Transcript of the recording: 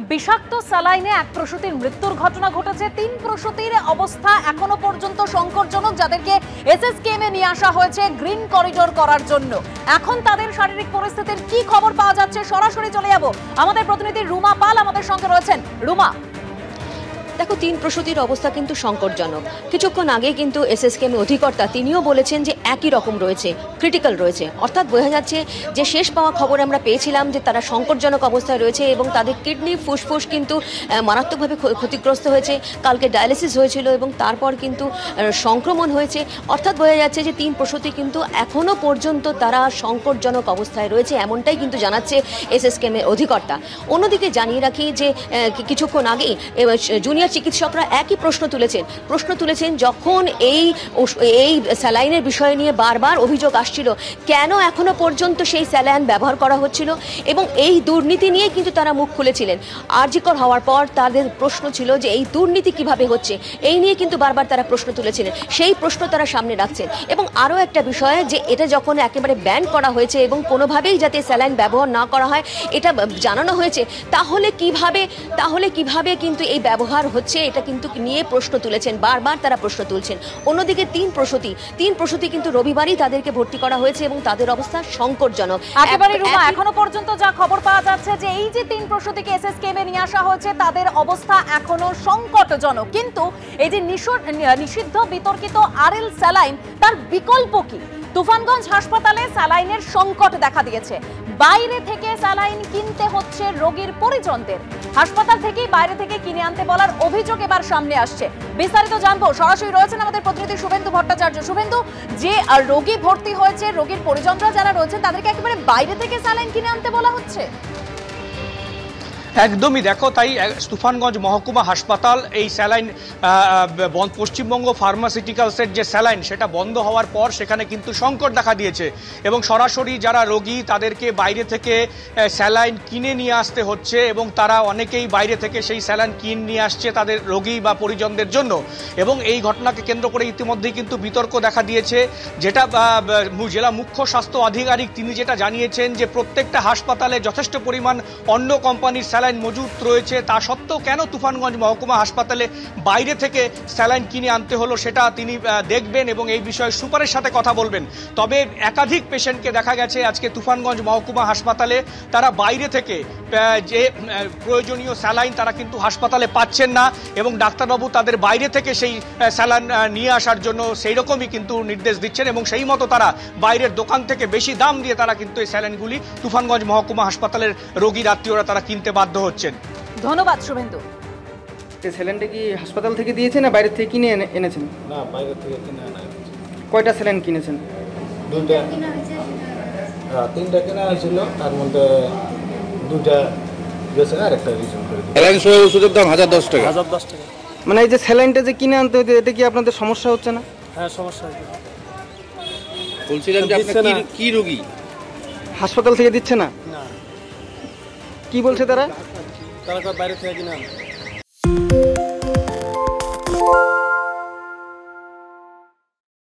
বিষাক্ত স্যালাইনে এক প্রসূতির মৃত্যুর ঘটনা ঘটেছে। 3 প্রসূতির অবস্থা এখনো পর্যন্ত সংকটজনক, যাদেরকে এসএসকেএম এ নিয়ে আসা হয়েছে গ্রিন করিডোর করার জন্য। এখন তাদের শারীরিক পরিস্থিতির কি খবর পাওয়া যাচ্ছে, সরাসরি চলে যাব। আমাদের প্রতিনিধি রুমা পাল আমাদের সঙ্গে রয়েছেন। রুমা, দেখো, 3 প্রসূতির অবস্থা কিন্তু সংকটজনক। কিছুক্ষণ আগে কিন্তু এসএসকেএম অধিকর্তা তিনিও বলেছেন যে একই রকম রয়েছে, ক্রিটিক্যাল রয়েছে। অর্থাৎ বোঝা যাচ্ছে যে শেষ পাওয়া খবর আমরা পেয়েছিলাম যে তারা সংকটজনক অবস্থায় রয়েছে এবং তাদের কিডনি ফুসফুস কিন্তু মারাত্মকভাবে ক্ষতিগ্রস্ত হয়েছে। কালকে ডায়ালিসিস হয়েছিল এবং তারপর কিন্তু সংক্রমণ হয়েছে। অর্থাৎ বোঝা যাচ্ছে যে 3 প্রসূতি কিন্তু এখনও পর্যন্ত তারা সংকটজনক অবস্থায় রয়েছে, এমনটাই কিন্তু জানাচ্ছে এসএসকেএম এর অধিকর্তা। অন্যদিকে জানিয়ে রাখি যে কিছুক্ষণ আগেই জুনিয়র চিকিৎসকরা একই প্রশ্ন তুলেছেন যখন এই স্যালাইনের বিষয় নিয়ে বারবার অভিযোগ আসছিল, কেন এখনো পর্যন্ত সেই স্যালাইন ব্যবহার করা হচ্ছিল, এবং এই দুর্নীতি নিয়ে কিন্তু তারা মুখ খুলেছিলেন। আরজিকর হওয়ার পর তাদের প্রশ্ন ছিল যে এই দুর্নীতি কিভাবে হচ্ছে, এই নিয়ে কিন্তু বারবার তারা প্রশ্ন তুলেছিলেন। সেই প্রশ্ন তারা সামনে রাখছেন। এবং আরও একটা বিষয় যে এটা যখন একেবারে ব্যান করা হয়েছে এবং কোনোভাবেই যাতে স্যালাইন ব্যবহার না করা হয় এটা জানানো হয়েছে, তাহলে কিভাবে কিন্তু এই ব্যবহার হচ্ছে, এটা কিন্তু নিয়ে প্রশ্ন তুলেছেন, বারবার তারা প্রশ্ন তুলছেন। অন্যদিকে 3 প্রসূতি কিন্তু রবিবারই তাদেরকে ভর্তি করা হয়েছে এবং তাদের অবস্থা সংকটজনক একেবারে। রুমা, এখনো পর্যন্ত যা খবর পাওয়া যাচ্ছে যে এই যে 3 প্রসূতিকে এসএসকেএম এ নিয়ে আসা হয়েছে তাদের অবস্থা এখনো সংকটজনক, কিন্তু এই যে নিষিদ্ধ বিতর্কিত আরএল স্যালাইন, তার বিকল্প কি? তুফানগঞ্জ হাসপাতালে স্যালাইনের সংকট দেখা দিয়েছে। বাইরে থেকে স্যালাইন কিনতে হচ্ছে রোগীর পরিজনদের। হাসপাতাল থেকেই বাইরে থেকে কিনে আনতে বলার অভিযোগ এবার সামনে আসছে। বিস্তারিত জানবো, সরাসরি রয়েছেন আমাদের প্রতিনিধি শুভেন্দু ভট্টাচার্য। শুভেন্দু, যে রোগী ভর্তি হয়েছে, রোগীর পরিজনরা যারা রয়েছেন তাদেরকে একেবারে বাইরে থেকে স্যালাইন কিনে আনতে বলা হচ্ছে। একদমই, দেখো, তাই তুফানগঞ্জ মহকুমা হাসপাতাল এই স্যালাইন পশ্চিমবঙ্গ ফার্মাসিউটিক্যালসের যে স্যালাইন সেটা বন্ধ হওয়ার পর সেখানে কিন্তু সংকট দেখা দিয়েছে এবং সরাসরি যারা রোগী তাদেরকে বাইরে থেকে স্যালাইন কিনে নিয়ে আসতে হচ্ছে এবং তারা অনেকেই বাইরে থেকে সেই স্যালাইন কিনে নিয়ে আসছে তাদের রোগী বা পরিজনদের জন্য। এবং এই ঘটনাকে কেন্দ্র করে ইতিমধ্যেই কিন্তু বিতর্ক দেখা দিয়েছে, যেটা জেলা মুখ্য স্বাস্থ্য আধিকারিক তিনি যেটা জানিয়েছেন যে প্রত্যেকটা হাসপাতালে যথেষ্ট পরিমাণ অন্য কোম্পানির স্যালাইন মজুদ রয়েছে, তা সত্ত্বেও কেন তুফানগঞ্জ মহকুমা হাসপাতালে বাইরে থেকে স্যালাইন কিনে আনতে হলো সেটা তিনি দেখবেন এবং এই বিষয়ে সুপারের সাথে কথা বলবেন। তবে একাধিক পেশেন্টকে দেখা গেছে আজকে তুফানগঞ্জ মহকুমা হাসপাতালে তারা বাইরে থেকে যে প্রয়োজনীয় স্যালাইন তারা কিন্তু হাসপাতালে পাচ্ছেন না এবং ডাক্তারবাবু তাদের বাইরে থেকে সেই স্যালাইন নিয়ে আসার জন্য সেই রকমই কিন্তু নির্দেশ দিচ্ছেন এবং সেই মতো তারা বাইরের দোকান থেকে বেশি দাম দিয়ে তারা কিন্তু এই স্যালাইনগুলি তুফানগঞ্জ মহকুমা হাসপাতালের রোগীর আত্মীয়রা তারা কিনতে বাধ্য হচ্ছেন। ধন্যবাদ শুভেন্দু। এই স্যালাইনটা কি হাসপাতাল থেকে দিয়েছে না বাইরে থেকে কিনে এনেছেন? না, বাইরে থেকে কিনে আনা হয়েছে। কয়টা স্যালাইন কিনেছেন? 3টা কেনা হয়েছিল, তার মধ্যে 2টা গেছে আর একটা রিটার্ন করে দিয়েছে। স্যালাইন সহ ওষুধের দাম 1010 টাকা। 1010 টাকা। মানে এই যে স্যালাইনটা যে কিনে আনতে হচ্ছে, এটা কি আপনাদের সমস্যা হচ্ছে না? হ্যাঁ, সমস্যা হচ্ছে। বলছিলাম যে আপনি কি রোগী? হাসপাতাল থেকে দিচ্ছে না? না। কি বলছে তারা? তারা বাইরে থেকে কিনে আনতে।